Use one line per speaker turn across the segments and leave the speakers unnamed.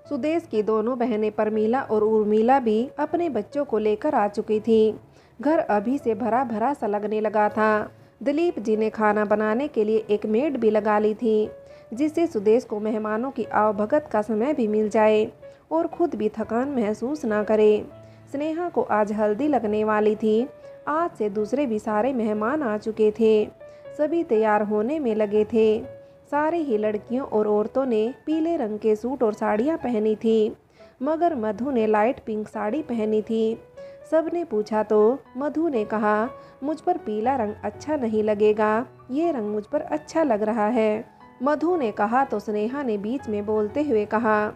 सुदेश की दोनों बहनें परमीला और उर्मिला भी अपने बच्चों को लेकर आ चुकी थी। घर अभी से भरा भरा सा लगने लगा था। दिलीप जी ने खाना बनाने के लिए एक मेड भी लगा ली थी, जिससे सुदेश को मेहमानों की आवभगत का समय भी मिल जाए और खुद भी थकान महसूस ना करे। स्नेहा को आज हल्दी लगने वाली थी। आज से दूसरे भी सारे मेहमान आ चुके थे। सभी तैयार होने में लगे थे। सारी ही लड़कियों और औरतों ने पीले रंग के सूट और साड़ियाँ पहनी थी, मगर मधु ने लाइट पिंक साड़ी पहनी थी। सब ने पूछा तो मधु ने कहा, मुझ पर पीला रंग अच्छा नहीं लगेगा, ये रंग मुझ पर अच्छा लग रहा है। मधु ने कहा तो स्नेहा ने बीच में बोलते हुए कहा,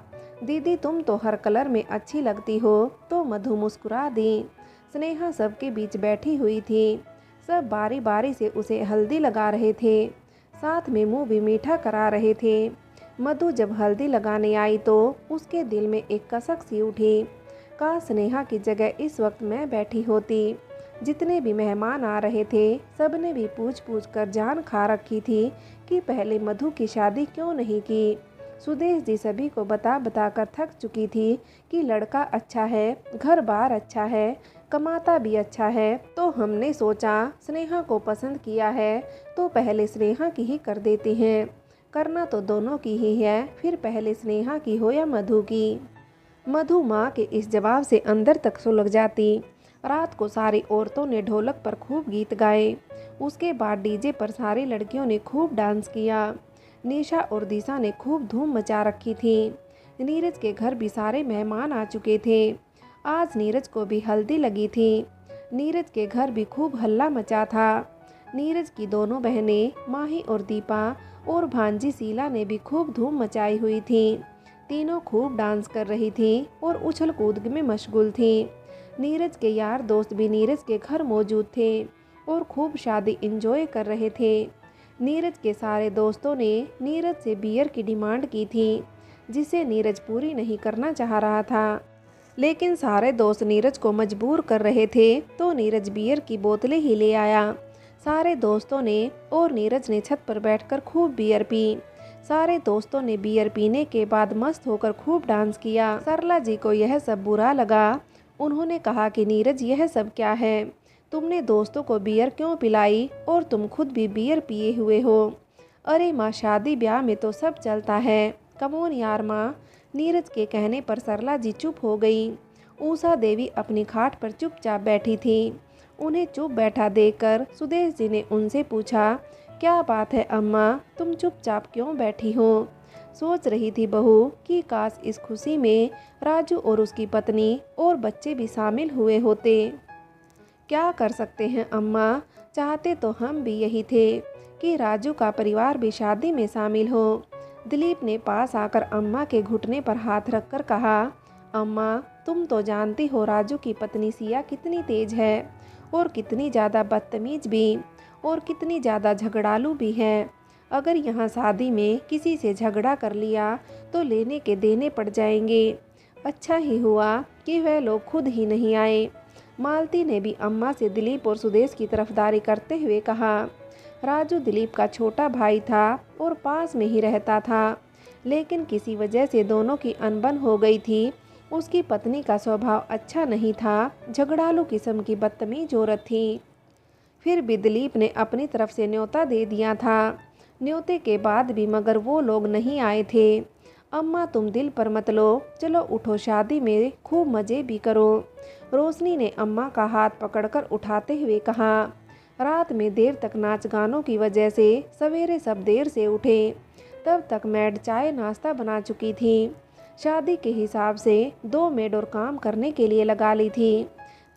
दीदी तुम तो हर कलर में अच्छी लगती हो। तो मधु मुस्कुरा दी। स्नेहा सबके बीच बैठी हुई थी। सब बारी बारी से उसे हल्दी लगा रहे थे, साथ में मुंह भी मीठा करा रहे थे। मधु जब हल्दी लगाने आई तो उसके दिल में एक कसक सी उठी। काश स्नेहा की जगह इस वक्त मैं बैठी होती। जितने भी मेहमान आ रहे थे सबने भी पूछ पूछ कर जान खा रखी थी कि पहले मधु की शादी क्यों नहीं की। सुदेश जी सभी को बता बता कर थक चुकी थी कि लड़का अच्छा है, घर बार अच्छा है, कमाता भी अच्छा है। तो हमने सोचा स्नेहा को पसंद किया है तो पहले स्नेहा की ही कर देते हैं। करना तो दोनों की ही है, फिर पहले स्नेहा की हो या मधु की। मधु माँ के इस जवाब से अंदर तक सुलग जाती। रात को सारी औरतों ने ढोलक पर खूब गीत गाए। उसके बाद डीजे पर सारी लड़कियों ने खूब डांस किया। निशा और दिशा ने खूब धूम मचा रखी थी। नीरज के घर भी सारे मेहमान आ चुके थे। आज नीरज को भी हल्दी लगी थी। नीरज के घर भी खूब हल्ला मचा था। नीरज की दोनों बहनें माही और दीपा और भांजी शीला ने भी खूब धूम मचाई हुई थी। तीनों खूब डांस कर रही थी और उछल कूद में मशगूल थी। नीरज के यार दोस्त भी नीरज के घर मौजूद थे और खूब शादी एंजॉय कर रहे थे। नीरज के सारे दोस्तों ने नीरज से बियर की डिमांड की थी, जिसे नीरज पूरी नहीं करना चाह रहा था। लेकिन सारे दोस्त नीरज को मजबूर कर रहे थे तो नीरज बियर की बोतलें ही ले आया। सारे दोस्तों ने और नीरज ने छत पर बैठकर खूब बियर पी। सारे दोस्तों ने बियर पीने के बाद मस्त होकर खूब डांस किया। सरला जी को यह सब बुरा लगा। उन्होंने कहा कि नीरज यह सब क्या है, तुमने दोस्तों को बियर क्यों पिलाई और तुम खुद भी बियर पिए हुए हो। अरे माँ, शादी ब्याह में तो सब चलता है, कमोन यार माँ। नीरज के कहने पर सरला जी चुप हो गई। ऊषा देवी अपनी खाट पर चुपचाप बैठी थी। उन्हें चुप बैठा देखकर सुदेश जी ने उनसे पूछा, क्या बात है अम्मा, तुम चुपचाप क्यों बैठी हो। सोच रही थी बहू कि काश इस खुशी में राजू और उसकी पत्नी और बच्चे भी शामिल हुए होते। क्या कर सकते हैं अम्मा, चाहते तो हम भी यही थे कि राजू का परिवार भी शादी में शामिल हो। दिलीप ने पास आकर अम्मा के घुटने पर हाथ रखकर कहा, अम्मा तुम तो जानती हो राजू की पत्नी सिया कितनी तेज है और कितनी ज़्यादा बदतमीज भी और कितनी ज़्यादा झगड़ालू भी है। अगर यहाँ शादी में किसी से झगड़ा कर लिया तो लेने के देने पड़ जाएंगे। अच्छा ही हुआ कि वह लोग खुद ही नहीं आए। मालती ने भी अम्मा से दिलीप और सुदेश की तरफदारी करते हुए कहा। राजू दिलीप का छोटा भाई था और पास में ही रहता था, लेकिन किसी वजह से दोनों की अनबन हो गई थी। उसकी पत्नी का स्वभाव अच्छा नहीं था, झगड़ालू किस्म की बदतमीज औरत थी। फिर भी दिलीप ने अपनी तरफ से न्योता दे दिया था। न्योते के बाद भी मगर वो लोग नहीं आए थे। अम्मा तुम दिल पर मत लो, चलो उठो, शादी में खूब मज़े भी करो। रोशनी ने अम्मा का हाथ पकड़कर उठाते हुए कहा। रात में देर तक नाच गानों की वजह से सवेरे सब देर से उठे। तब तक मैड चाय नाश्ता बना चुकी थी। शादी के हिसाब से 2 मेड और काम करने के लिए लगा ली थी,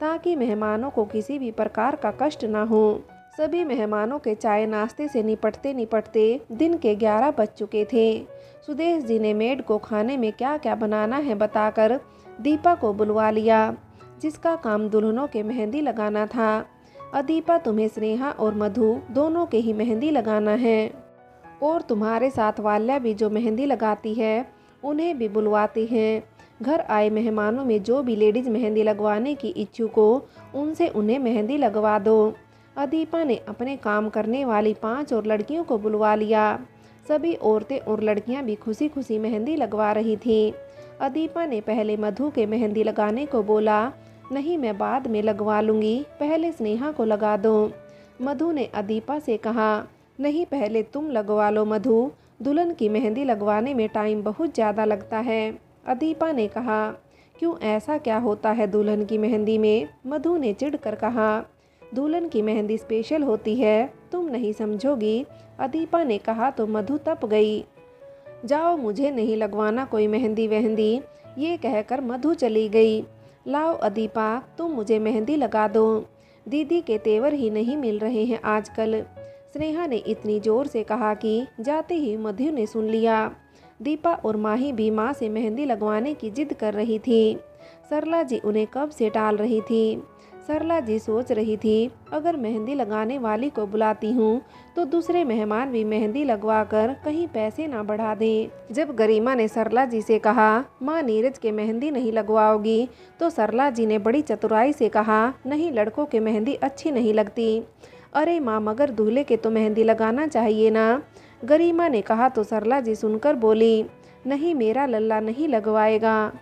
ताकि मेहमानों को किसी भी प्रकार का कष्ट ना हो। सभी मेहमानों के चाय नाश्ते से निपटते निपटते दिन के 11 बज चुके थे। सुदेश जी ने मेड को खाने में क्या क्या बनाना है बताकर दीपा को बुलवा लिया, जिसका काम दुल्हनों के मेहंदी लगाना था। दीपा तुम्हें स्नेहा और मधु दोनों के ही मेहंदी लगाना है, और तुम्हारे साथ वाल्या भी जो मेहंदी लगाती है उन्हें भी बुलवाते हैं। घर आए मेहमानों में जो भी लेडीज मेहंदी लगवाने की इच्छुक हो उनसे उन्हें मेहंदी लगवा दो। दीपा ने अपने काम करने वाली 5 और लड़कियों को बुलवा लिया। सभी औरतें और लड़कियां भी खुशी खुशी मेहंदी लगवा रही थीं। अदीपा ने पहले मधु के मेहंदी लगाने को बोला। नहीं, मैं बाद में लगवा लूँगी, पहले स्नेहा को लगा दो। मधु ने अदीपा से कहा। नहीं, पहले तुम लगवा लो मधु, दुल्हन की मेहंदी लगवाने में टाइम बहुत ज़्यादा लगता है। अदीपा ने कहा। क्यों, ऐसा क्या होता है दुल्हन की मेहंदी में? मधु ने चिढ़कर कहा। दुल्हन की मेहंदी स्पेशल होती है, तुम नहीं समझोगी, अदीपा ने कहा तो मधु तप गई। जाओ, मुझे नहीं लगवाना कोई मेहंदी वहंदी, ये कहकर मधु चली गई। लाओ अदीपा, तुम मुझे मेहंदी लगा दो, दीदी के तेवर ही नहीं मिल रहे हैं आजकल, स्नेहा ने इतनी जोर से कहा कि जाते ही मधु ने सुन लिया। दीपा और माही भी माँ से मेहंदी लगवाने की जिद कर रही थी। सरला जी उन्हें कब से टाल रही थी। सरला जी सोच रही थी, अगर मेहंदी लगाने वाली को बुलाती हूँ तो दूसरे मेहमान भी मेहंदी लगवाकर कहीं पैसे ना बढ़ा दें। जब गरिमा ने सरला जी से कहा, माँ नीरज के मेहंदी नहीं लगवाओगी, तो सरला जी ने बड़ी चतुराई से कहा, नहीं, लड़कों के मेहंदी अच्छी नहीं लगती। अरे माँ, मगर दूल्हे के तो मेहंदी लगाना चाहिए ना, गरिमा ने कहा तो सरला जी सुनकर बोली, नहीं, मेरा लल्ला नहीं लगवाएगा।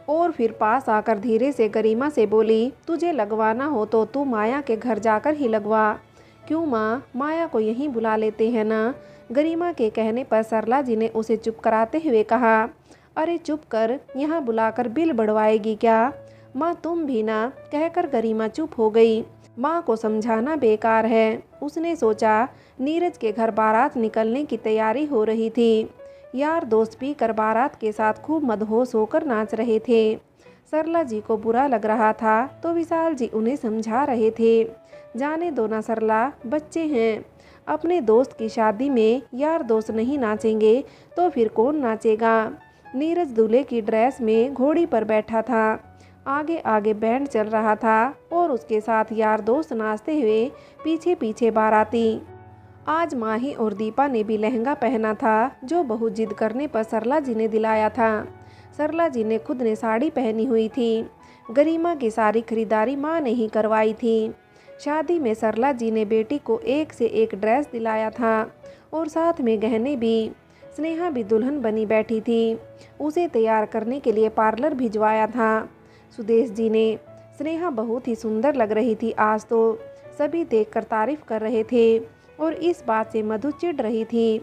और फिर पास आकर धीरे से गरिमा से बोली, तुझे लगवाना हो तो तू माया के घर जाकर ही लगवा। क्यों माँ, माया को यहीं बुला लेते हैं ना। गरिमा के कहने पर सरला जी ने उसे चुप कराते हुए कहा, अरे चुप कर, यहाँ बुलाकर बिल बढ़वाएगी क्या? माँ तुम भी ना, कहकर गरिमा चुप हो गई। माँ को समझाना बेकार है, उसने सोचा। नीरज के घर बारात निकलने की तैयारी हो रही थी। यार दोस्त पीकर बारात के साथ खूब मदहोश होकर नाच रहे थे। सरला जी को बुरा लग रहा था तो विशाल जी उन्हें समझा रहे थे, जाने दो ना सरला, बच्चे हैं। अपने दोस्त की शादी में यार दोस्त नहीं नाचेंगे तो फिर कौन नाचेगा। नीरज दूल्हे की ड्रेस में घोड़ी पर बैठा था, आगे आगे बैंड चल रहा था और उसके साथ यार दोस्त नाचते हुए पीछे पीछे बाराती। आज माही और दीपा ने भी लहंगा पहना था, जो बहुत जिद करने पर सरला जी ने दिलाया था। सरला जी ने खुद ने साड़ी पहनी हुई थी। गरिमा की सारी खरीदारी माँ ने ही करवाई थी। शादी में सरला जी ने बेटी को एक से एक ड्रेस दिलाया था और साथ में गहने भी। स्नेहा भी दुल्हन बनी बैठी थी, उसे तैयार करने के लिए पार्लर भिजवाया था सुदेश जी ने। स्नेहा बहुत ही सुंदर लग रही थी आज तो, सभी देखकर तारीफ कर रहे थे और इस बात से मधु चिढ़ रही थी।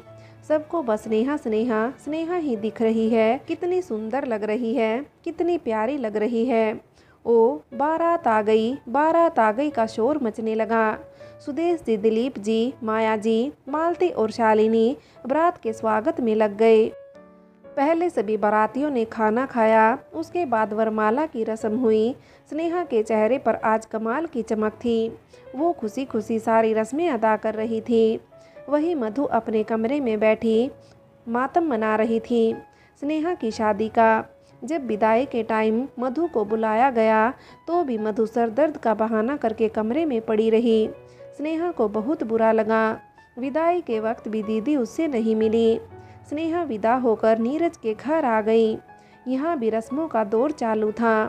सबको बस स्नेहा स्नेहा स्नेहा ही दिख रही है, कितनी सुंदर लग रही है, कितनी प्यारी लग रही है। ओ बारात आ गई, बारात आ गई का शोर मचने लगा। सुदेश जी, दिलीप जी, माया जी, मालती और शालिनी बारात के स्वागत में लग गए। पहले सभी बारातियों ने खाना खाया, उसके बाद वरमाला की रस्म हुई। स्नेहा के चेहरे पर आज कमाल की चमक थी, वो खुशी खुशी सारी रस्में अदा कर रही थी। वही मधु अपने कमरे में बैठी मातम मना रही थी स्नेहा की शादी का। जब विदाई के टाइम मधु को बुलाया गया तो भी मधु सर दर्द का बहाना करके कमरे में पड़ी रही। स्नेहा को बहुत बुरा लगा। विदाई के वक्त भी दीदी उससे नहीं मिली। स्नेहा विदा होकर नीरज के घर आ गई। यहाँ भी रस्मों का दौर चालू था।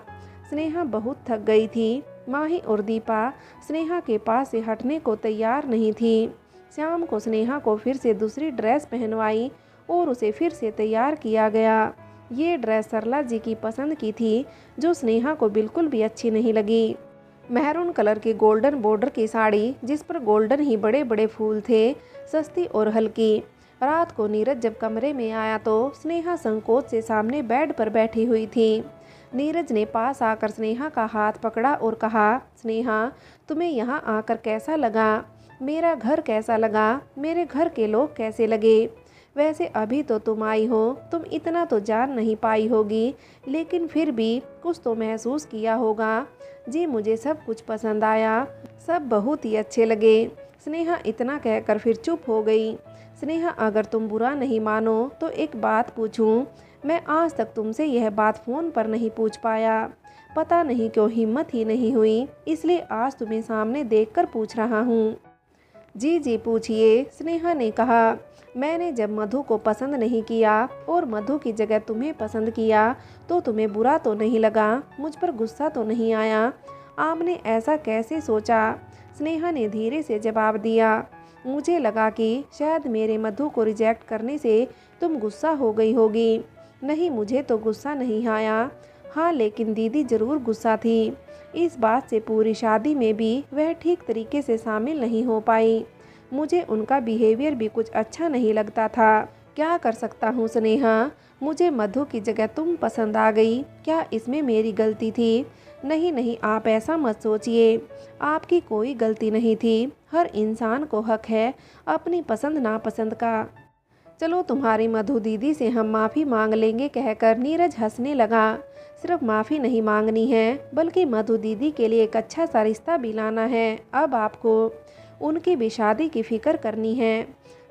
स्नेहा बहुत थक गई थी। माही और दीपा स्नेहा के पास से हटने को तैयार नहीं थी। शाम को स्नेहा को फिर से दूसरी ड्रेस पहनवाई और उसे फिर से तैयार किया गया। ये ड्रेस सरला जी की पसंद की थी, जो स्नेहा को बिल्कुल भी अच्छी नहीं लगी। मैरून कलर की गोल्डन बॉर्डर की साड़ी, जिस पर गोल्डन ही बड़े बड़े फूल थे, सस्ती और हल्की। रात को नीरज जब कमरे में आया तो स्नेहा संकोच से सामने बेड पर बैठी हुई थी। नीरज ने पास आकर स्नेहा का हाथ पकड़ा और कहा, स्नेहा तुम्हें यहाँ आकर कैसा लगा? मेरा घर कैसा लगा? मेरे घर के लोग कैसे लगे? वैसे अभी तो तुम आई हो, तुम इतना तो जान नहीं पाई होगी, लेकिन फिर भी कुछ तो महसूस किया होगा। जी मुझे सब कुछ पसंद आया, सब बहुत ही अच्छे लगे। स्नेहा इतना कहकर फिर चुप हो गई। स्नेहा अगर तुम बुरा नहीं मानो तो एक बात पूछूं? मैं आज तक तुमसे यह बात फ़ोन पर नहीं पूछ पाया, पता नहीं क्यों हिम्मत ही नहीं हुई, इसलिए आज तुम्हें सामने देखकर पूछ रहा हूँ। जी जी पूछिए, स्नेहा ने कहा। मैंने जब मधु को पसंद नहीं किया और मधु की जगह तुम्हें पसंद किया तो तुम्हें बुरा तो नहीं लगा, मुझ पर गुस्सा तो नहीं आया? आपने ऐसा कैसे सोचा? स्नेहा ने धीरे से जवाब दिया। मुझे लगा कि शायद मेरे मधु को रिजेक्ट करने से तुम गुस्सा हो गई होगी। नहीं, मुझे तो गुस्सा नहीं आया। हाँ, लेकिन दीदी ज़रूर गुस्सा थी। इस बात से पूरी शादी में भी वह ठीक तरीके से शामिल नहीं हो पाई। मुझे उनका बिहेवियर भी कुछ अच्छा नहीं लगता था। क्या कर सकता हूँ स्नेहा, मुझे मधु की जगह तुम पसंद आ गई। क्या इसमें मेरी गलती थी? नहीं नहीं, आप ऐसा मत सोचिए। आपकी कोई गलती नहीं थी। हर इंसान को हक है अपनी पसंद नापसंद का। चलो, तुम्हारी मधु दीदी से हम माफ़ी मांग लेंगे कहकर नीरज हंसने लगा। सिर्फ माफ़ी नहीं मांगनी है, बल्कि मधु दीदी के लिए एक अच्छा सा रिश्ता भी लाना है। अब आपको उनकी भी शादी की फिक्र करनी है।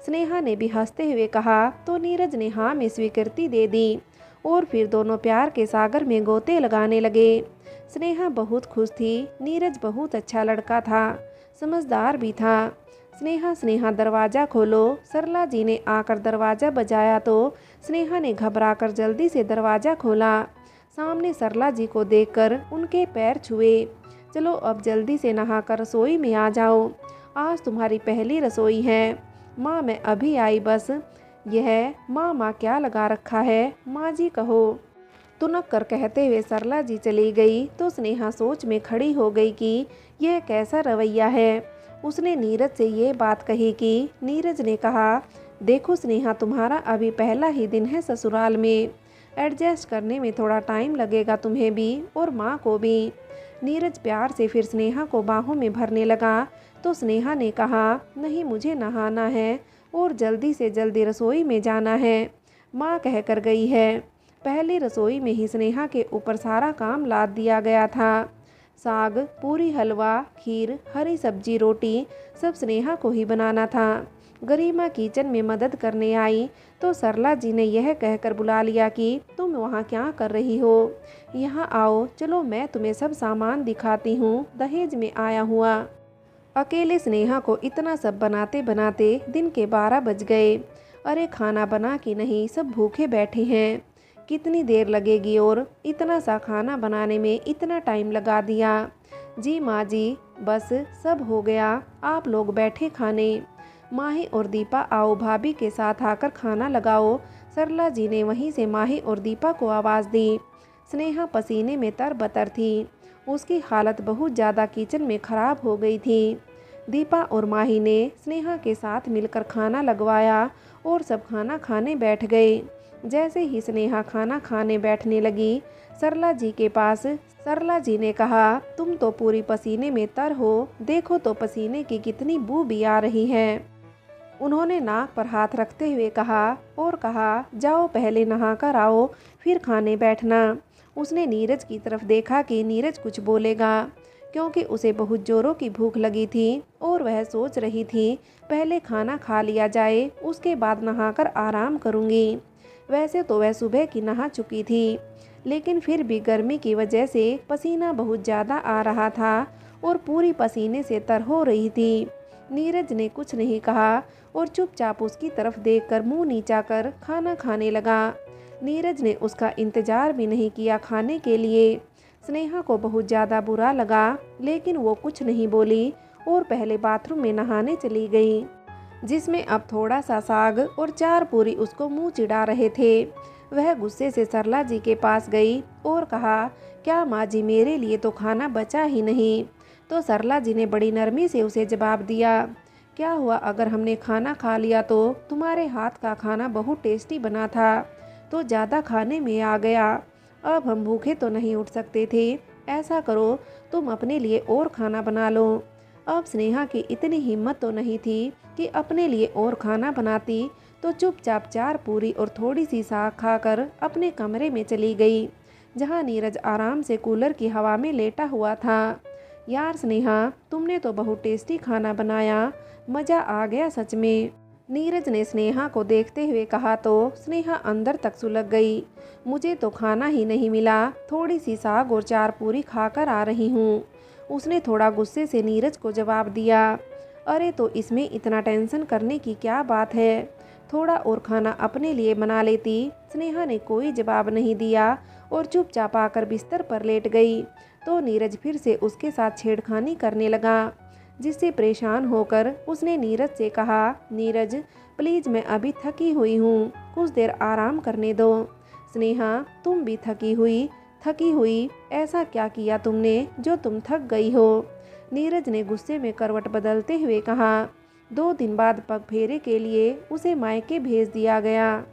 स्नेहा ने भी हंसते हुए कहा तो नीरज ने हाँ में स्वीकृति दे दी और फिर दोनों प्यार के सागर में गोते लगाने लगे। स्नेहा बहुत खुश थी। नीरज बहुत अच्छा लड़का था, समझदार भी था। स्नेहा स्नेहा दरवाज़ा खोलो। सरला जी ने आकर दरवाज़ा बजाया तो स्नेहा ने घबराकर जल्दी से दरवाज़ा खोला। सामने सरला जी को देखकर उनके पैर छुए। चलो, अब जल्दी से नहाकर रसोई में आ जाओ। आज तुम्हारी पहली रसोई है। माँ, मैं अभी आई बस। यह माँ क्या लगा रखा है? माँ जी कहो। तुनक कर कहते हुए सरला जी चली गई तो स्नेहा सोच में खड़ी हो गई कि यह कैसा रवैया है। उसने नीरज से ये बात कही कि नीरज ने कहा, देखो स्नेहा, तुम्हारा अभी पहला ही दिन है ससुराल में। एडजस्ट करने में थोड़ा टाइम लगेगा तुम्हें भी और माँ को भी। नीरज प्यार से फिर स्नेहा को बाहों में भरने लगा तो स्नेहा ने कहा, नहीं, मुझे नहाना है और जल्दी से जल्दी रसोई में जाना है। माँ कहकर गई है। पहली रसोई में ही स्नेहा के ऊपर सारा काम लाद दिया गया था। साग, पूरी, हलवा, खीर, हरी सब्जी, रोटी सब स्नेहा को ही बनाना था। गरिमा किचन में मदद करने आई तो सरला जी ने यह कहकर बुला लिया कि तुम वहाँ क्या कर रही हो? यहाँ आओ, चलो मैं तुम्हें सब सामान दिखाती हूँ, दहेज में आया हुआ। अकेले स्नेहा को इतना सब बनाते बनाते दिन के 12 बज गए। अरे, खाना बना कि नहीं, सब भूखे बैठे हैं। कितनी देर लगेगी? और इतना सा खाना बनाने में इतना टाइम लगा दिया। जी माँ जी, बस सब हो गया, आप लोग बैठे खाने। माही और दीपा आओ, भाभी के साथ आकर खाना लगाओ। सरला जी ने वहीं से माही और दीपा को आवाज़ दी। स्नेहा पसीने में तरबतर थी। उसकी हालत बहुत ज़्यादा किचन में ख़राब हो गई थी। दीपा और माही ने स्नेहा के साथ मिलकर खाना लगवाया और सब खाना खाने बैठ गए। जैसे ही स्नेहा खाना खाने बैठने लगी, सरला जी के पास सरला जी ने कहा, तुम तो पूरी पसीने में तर हो, देखो तो पसीने की कितनी बू भी आ रही है। उन्होंने नाक पर हाथ रखते हुए कहा, जाओ पहले नहा कर आओ, फिर खाने बैठना। उसने नीरज की तरफ देखा कि नीरज कुछ बोलेगा, क्योंकि उसे बहुत जोरों की भूख लगी थी और वह सोच रही थी पहले खाना खा लिया जाए, उसके बाद नहाकर आराम करूँगी। वैसे तो वह सुबह की नहा चुकी थी, लेकिन फिर भी गर्मी की वजह से पसीना बहुत ज़्यादा आ रहा था और पूरी पसीने से तर हो रही थी। नीरज ने कुछ नहीं कहा और चुपचाप उसकी तरफ देखकर मुंह नीचा कर खाना खाने लगा। नीरज ने उसका इंतजार भी नहीं किया खाने के लिए। स्नेहा को बहुत ज़्यादा बुरा लगा, लेकिन वो कुछ नहीं बोली और पहले बाथरूम में नहाने चली गई, जिसमें अब थोड़ा सा साग और 4 पूरी उसको मुंह चिढ़ा रहे थे। वह गुस्से से सरला जी के पास गई और कहा, क्या माँ जी, मेरे लिए तो खाना बचा ही नहीं। तो सरला जी ने बड़ी नरमी से उसे जवाब दिया, क्या हुआ अगर हमने खाना खा लिया तो? तुम्हारे हाथ का खाना बहुत टेस्टी बना था, तो ज़्यादा खाने में आ गया। अब हम भूखे तो नहीं उठ सकते थे। ऐसा करो, तुम अपने लिए और खाना बना लो। अब स्नेहा की इतनी हिम्मत तो नहीं थी कि अपने लिए और खाना बनाती, तो चुपचाप 4 पूरी और थोड़ी सी साग खाकर अपने कमरे में चली गई, जहां नीरज आराम से कूलर की हवा में लेटा हुआ था। यार स्नेहा, तुमने तो बहुत टेस्टी खाना बनाया, मज़ा आ गया सच में। नीरज ने स्नेहा को देखते हुए कहा तो स्नेहा अंदर तक सुलग गई। मुझे तो खाना ही नहीं मिला, थोड़ी सी साग और 4 पूरी खाकर आ रही हूँ। उसने थोड़ा गुस्से से नीरज को जवाब दिया। अरे, तो इसमें इतना टेंशन करने की क्या बात है, थोड़ा और खाना अपने लिए बना लेती। स्नेहा ने कोई जवाब नहीं दिया और चुपचाप आकर बिस्तर पर लेट गई। तो नीरज फिर से उसके साथ छेड़खानी करने लगा, जिससे परेशान होकर उसने नीरज से कहा, नीरज प्लीज़, मैं अभी थकी हुई हूँ, कुछ देर आराम करने दो। स्नेहा, तुम भी थकी हुई ऐसा क्या किया तुमने जो तुम थक गई हो? नीरज ने गुस्से में करवट बदलते हुए कहा। 2 दिन बाद पग फेरे के लिए उसे मायके भेज दिया गया।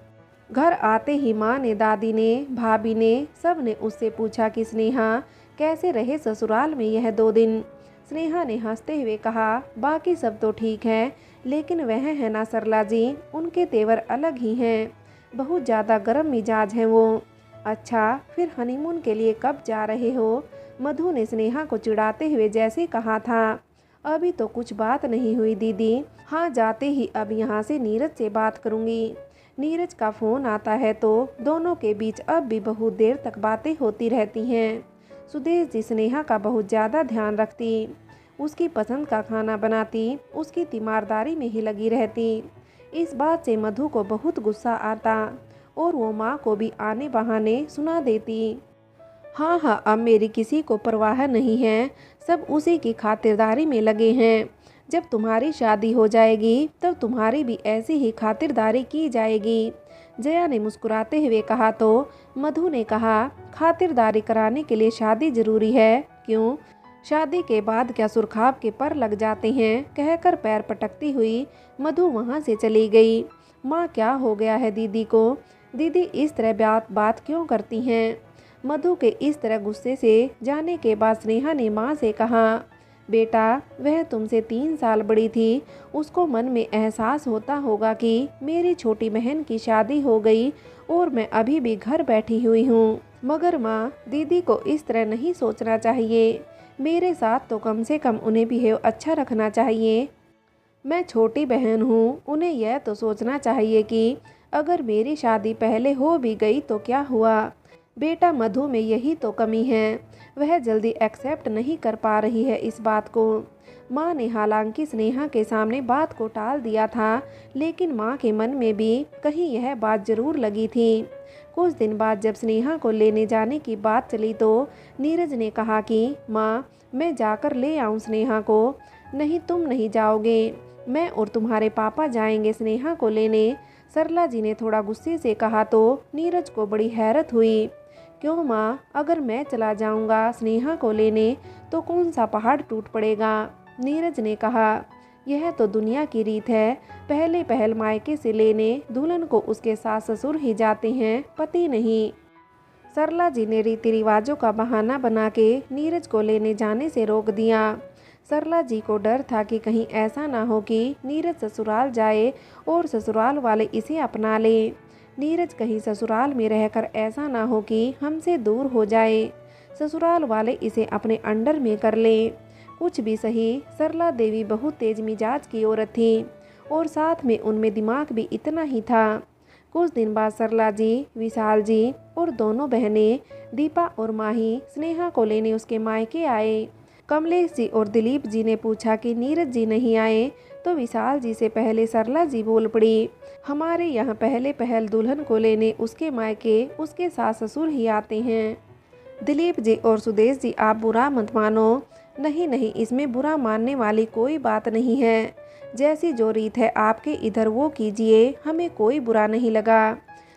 घर आते ही माँ ने, दादी ने, भाभी ने, सब ने उससे पूछा कि स्नेहा कैसे रहे ससुराल में यह 2 दिन। स्नेहा ने हंसते हुए कहा, बाकी सब तो ठीक है, लेकिन वह है ना सरला जी, उनके तेवर अलग ही हैं। बहुत ज़्यादा गर्म मिजाज हैं वो। अच्छा, फिर हनीमून के लिए कब जा रहे हो? मधु ने स्नेहा को चिढ़ाते हुए जैसे कहा था। अभी तो कुछ बात नहीं हुई दीदी। हाँ, जाते ही अब यहाँ से नीरज से बात करूँगी। नीरज का फ़ोन आता है तो दोनों के बीच अब भी बहुत देर तक बातें होती रहती हैं। सुदेश जी स्नेहा का बहुत ज़्यादा ध्यान रखती, उसकी पसंद का खाना बनाती, उसकी तीमारदारी में ही लगी रहती। इस बात से मधु को बहुत गुस्सा आता और वो माँ को भी आने बहाने सुना देती। हाँ हाँ, अब मेरी किसी को परवाह नहीं है, सब उसी की खातिरदारी में लगे हैं। जब तुम्हारी शादी हो जाएगी तब तुम्हारी भी ऐसी ही खातिरदारी की जाएगी। जया ने मुस्कुराते हुए कहा तो मधु ने कहा, खातिरदारी कराने के लिए शादी जरूरी है? क्यों? शादी के बाद क्या सुरखाब के पर लग जाते हैं? कहकर पैर पटकती हुई मधु वहाँ से चली गई। माँ, क्या हो गया है दीदी को? दीदी इस तरह बात क्यों करती हैं? मधु के इस तरह गुस्से से जाने के बाद स्नेहा ने माँ से कहा, बेटा, वह तुमसे 3 साल बड़ी थी, उसको मन में एहसास होता होगा कि मेरी छोटी बहन की शादी हो गई और मैं अभी भी घर बैठी हुई हूँ। मगर माँ, दीदी को इस तरह नहीं सोचना चाहिए। मेरे साथ तो कम से कम उन्हें बिहेव अच्छा रखना चाहिए। मैं छोटी बहन हूँ, उन्हें यह तो सोचना चाहिए कि अगर मेरी शादी पहले हो भी गई तो क्या हुआ। बेटा, मधु में यही तो कमी है, वह जल्दी एक्सेप्ट नहीं कर पा रही है इस बात को। माँ ने हालांकि स्नेहा के सामने बात को टाल दिया था, लेकिन माँ के मन में भी कहीं यह बात जरूर लगी थी। कुछ दिन बाद जब स्नेहा को लेने जाने की बात चली तो नीरज ने कहा कि माँ, मैं जाकर ले आऊँ स्नेहा को? नहीं, तुम नहीं जाओगे, मैं और तुम्हारे पापा जाएंगे स्नेहा को लेने। सरला जी ने थोड़ा गुस्से से कहा तो नीरज को बड़ी हैरत हुई। क्यों माँ, अगर मैं चला जाऊंगा स्नेहा को लेने तो कौन सा पहाड़ टूट पड़ेगा? नीरज ने कहा, यह तो दुनिया की रीत है, पहले पहल मायके से लेने दुल्हन को उसके सास ससुर ही जाते हैं, पति नहीं। सरला जी ने रीति रिवाजों का बहाना बना के नीरज को लेने जाने से रोक दिया। सरला जी को डर था कि कहीं ऐसा ना हो कि नीरज ससुराल जाए और ससुराल वाले इसे अपना लें। नीरज कहीं ससुराल में रहकर ऐसा ना हो कि हमसे दूर हो जाए, ससुराल वाले इसे अपने अंडर में कर लें। कुछ भी सही, सरला देवी बहुत तेज मिजाज की औरत थी और साथ में उनमें दिमाग भी इतना ही था। कुछ दिन बाद सरला जी, विशाल जी और दोनों बहनें दीपा और माही स्नेहा को लेने उसके मायके आए। कमलेश जी और दिलीप जी ने पूछा कि नीरज जी नहीं आए तो विशाल जी से पहले सरला जी बोल पड़ी, हमारे यहाँ पहले पहल दुल्हन को लेने उसके मायके उसके सास ससुर ही आते हैं। दिलीप जी और सुदेश जी, आप बुरा मत मानो। नहीं नहीं, इसमें बुरा मानने वाली कोई बात नहीं है, जैसी जो रीत है आपके इधर वो कीजिए, हमें कोई बुरा नहीं लगा।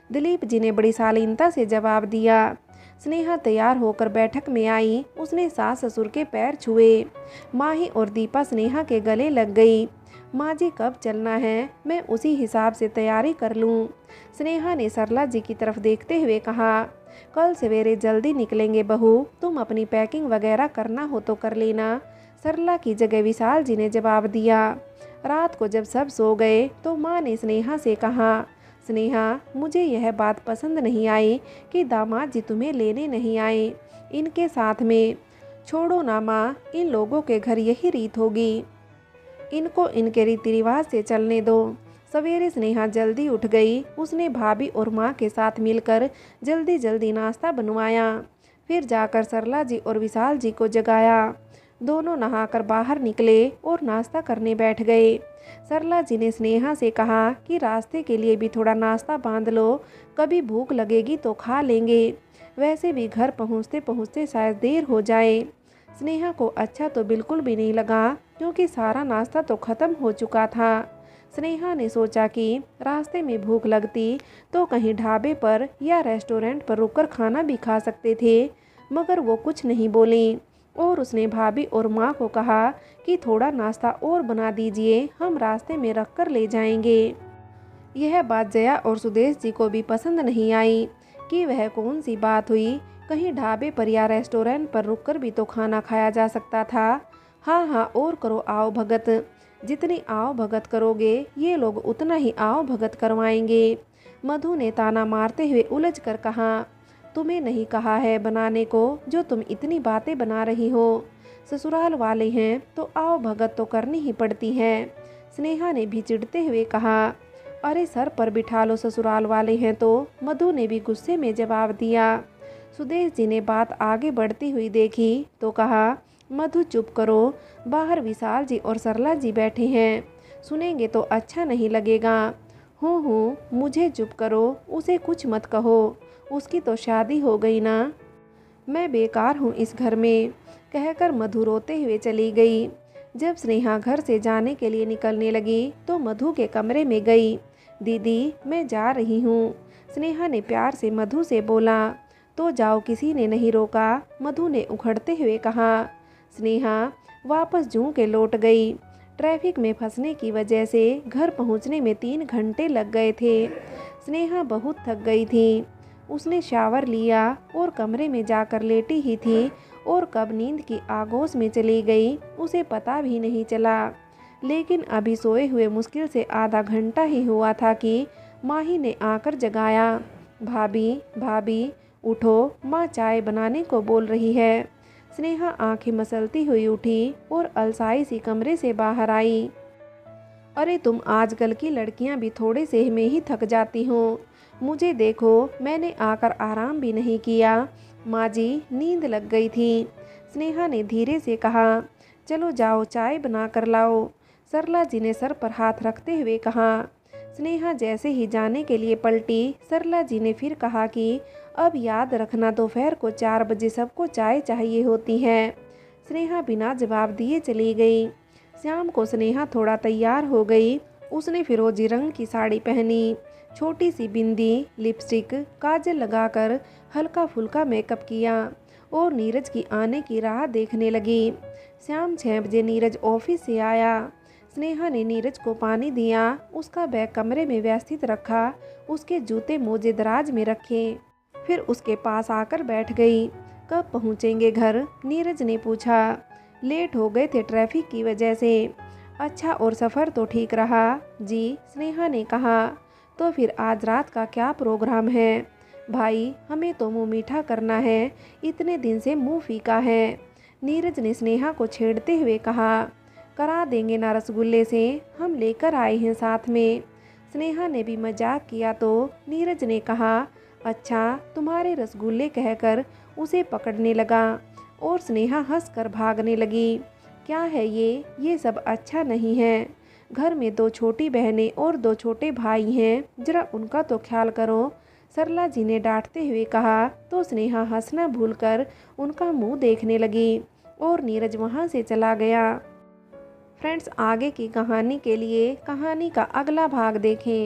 दिलीप जी ने बड़ी शालीनता से जवाब दिया। स्नेहा तैयार होकर बैठक में आई, उसने सास ससुर के पैर छुए। माही और दीपा स्नेहा के गले लग गई। माँ जी, कब चलना है? मैं उसी हिसाब से तैयारी कर लूँ। स्नेहा ने सरला जी की तरफ देखते हुए कहा, कल सवेरे जल्दी निकलेंगे बहू, तुम अपनी पैकिंग वगैरह करना हो तो कर लेना। सरला की जगह विशाल जी ने जवाब दिया। रात को जब सब सो गए तो माँ ने स्नेहा से कहा, स्नेहा, मुझे यह बात पसंद नहीं आई कि दामाद जी तुम्हें लेने नहीं आए इनके साथ में। छोड़ो ना माँ, इन लोगों के घर यही रीत होगी, इनको इनके रीति रिवाज से चलने दो। सवेरे स्नेहा जल्दी उठ गई। उसने भाभी और माँ के साथ मिलकर जल्दी जल्दी नाश्ता बनवाया, फिर जाकर सरला जी और विशाल जी को जगाया। दोनों नहाकर बाहर निकले और नाश्ता करने बैठ गए। सरला जी ने स्नेहा से कहा कि रास्ते के लिए भी थोड़ा नाश्ता बांध लो, कभी भूख लगेगी तो खा लेंगे, वैसे भी घर पहुँचते पहुँचते शायद देर हो जाए। स्नेहा को अच्छा तो बिल्कुल भी नहीं लगा, क्योंकि सारा नाश्ता तो ख़त्म हो चुका था। स्नेहा ने सोचा कि रास्ते में भूख लगती तो कहीं ढाबे पर या रेस्टोरेंट पर रुककर खाना भी खा सकते थे, मगर वो कुछ नहीं बोली और उसने भाभी और माँ को कहा कि थोड़ा नाश्ता और बना दीजिए, हम रास्ते में रख कर ले जाएंगे। यह बात जया और सुदेश जी को भी पसंद नहीं आई कि वह कौन सी बात हुई, कहीं ढाबे पर या रेस्टोरेंट पर रुककर भी तो खाना खाया जा सकता था। हाँ हाँ और करो आओ भगत, जितनी आओ भगत करोगे ये लोग उतना ही आओ भगत करवाएंगे। मधु ने ताना मारते हुए उलझ कर कहा, तुम्हें नहीं कहा है बनाने को जो तुम इतनी बातें बना रही हो। ससुराल वाले हैं तो आओ भगत तो करनी ही पड़ती है। स्नेहा ने भी चिढ़ते हुए कहा, अरे सर पर बिठा लो ससुराल वाले हैं तो। मधु ने भी गुस्से में जवाब दिया। सुदेश जी ने बात आगे बढ़ती हुई देखी तो कहा, मधु चुप करो, बाहर विशाल जी और सरला जी बैठे हैं, सुनेंगे तो अच्छा नहीं लगेगा। हूँ मुझे चुप करो, उसे कुछ मत कहो, उसकी तो शादी हो गई ना, मैं बेकार हूँ इस घर में, कहकर मधु रोते हुए चली गई। जब स्नेहा घर से जाने के लिए निकलने लगी तो मधु के कमरे में गई। दीदी मैं जा रही हूँ, स्नेहा ने प्यार से मधु से बोला। तो जाओ, किसी ने नहीं रोका, मधु ने उखड़ते हुए कहा। स्नेहा वापस जूं के लौट गई। ट्रैफिक में फंसने की वजह से घर पहुंचने में 3 घंटे लग गए थे। स्नेहा बहुत थक गई थी। उसने शावर लिया और कमरे में जाकर लेटी ही थी और कब नींद की आगोश में चली गई उसे पता भी नहीं चला। लेकिन अभी सोए हुए मुश्किल से आधा घंटा ही हुआ था कि माही ने आकर जगाया। भाभी भाभी उठो, माँ चाय बनाने को बोल रही है। स्नेहा आंखें मसलती हुई उठी और अलसाई सी कमरे से बाहर आई। अरे तुम आजकल की लड़कियां भी थोड़े से में ही थक जाती हो, मुझे देखो मैंने आकर आराम भी नहीं किया, माँ जी नींद लग गई थी। स्नेहा ने धीरे से कहा, चलो जाओ चाय बना कर लाओ। सरला जी ने सर पर हाथ रखते हुए कहा। स्नेहा जैसे ही जाने के लिए पलटी, सरला जी ने फिर कहा कि अब याद रखना दोपहर को 4 बजे सबको चाय चाहिए होती है। स्नेहा बिना जवाब दिए चली गई। शाम को स्नेहा थोड़ा तैयार हो गई। उसने फिरोजी रंग की साड़ी पहनी, छोटी सी बिंदी, लिपस्टिक, काजल लगाकर हल्का फुल्का मेकअप किया और नीरज की आने की राह देखने लगी। शाम 6 बजे नीरज ऑफिस से आया। स्नेहा ने नीरज को पानी दिया, उसका बैग कमरे में व्यवस्थित रखा, उसके जूते मोजे दराज में रखे, फिर उसके पास आकर बैठ गई। कब पहुँचेंगे घर? नीरज ने पूछा। लेट हो गए थे ट्रैफिक की वजह से। अच्छा और सफ़र तो ठीक रहा? जी, स्नेहा ने कहा। तो फिर आज रात का क्या प्रोग्राम है? भाई हमें तो मुँह मीठा करना है, इतने दिन से मुँह फीका है। नीरज ने स्नेहा को छेड़ते हुए कहा। करा देंगे ना रसगुल्ले से, हम लेकर आए हैं साथ में। स्नेहा ने भी मजाक किया तो नीरज ने कहा, अच्छा तुम्हारे रसगुल्ले, कहकर उसे पकड़ने लगा और स्नेहा हंसकर भागने लगी। क्या है ये सब अच्छा नहीं है। घर में 2 छोटी बहनें और 2 छोटे भाई हैं, जरा उनका तो ख्याल करो, सरला जी ने डांटते हुए कहा। तो स्नेहा हंसना भूलकर उनका मुंह देखने लगी और नीरज वहां से चला गया। फ्रेंड्स, आगे की कहानी के लिए कहानी का अगला भाग देखें।